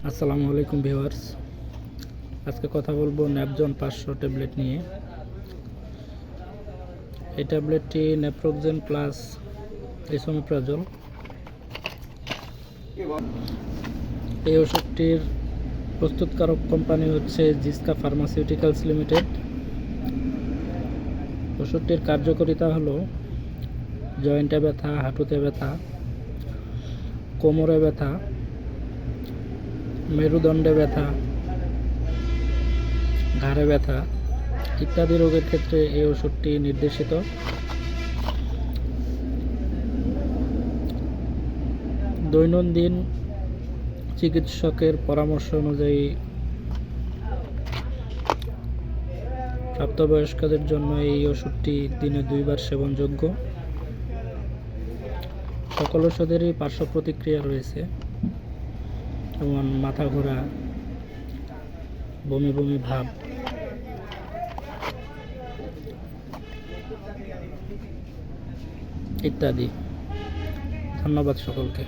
আসসালামু আলাইকুম ভিউয়ার্স। আজকে কথা বলবো ন্যাপজন 500 ট্যাবলেট নিয়ে। এই ট্যাবলেটটি নেপ্রোক্সেন প্লাস এসোমেপ্রাজল। এই ওষুধটির প্রস্তুতকারক কোম্পানি হচ্ছে জিসকা ফার্মাসিউটিক্যালস লিমিটেড। ওষুধটির কার্যকারিতা হলো জয়েন্টে ব্যথা, হাঁটুতে ব্যথা, কোমরে ব্যথা, মেরুদণ্ডে ব্যথা, ঘাড়ে ব্যথা ইত্যাদি রোগের ক্ষেত্রে এই ওষুধটি নির্দেশিত। দৈনন্দিন চিকিৎসকের পরামর্শ অনুযায়ী প্রাপ্তবয়স্কদের জন্য এই ওষুধটি দিনে 2 বার সেবনযোগ্য। সকল ওষুধেরই পার্শ্ব প্রতিক্রিয়া রয়েছে, যেমন মাথা ঘোরা, বমি বমি ভাব ইত্যাদি। ধন্যবাদ সকলকে।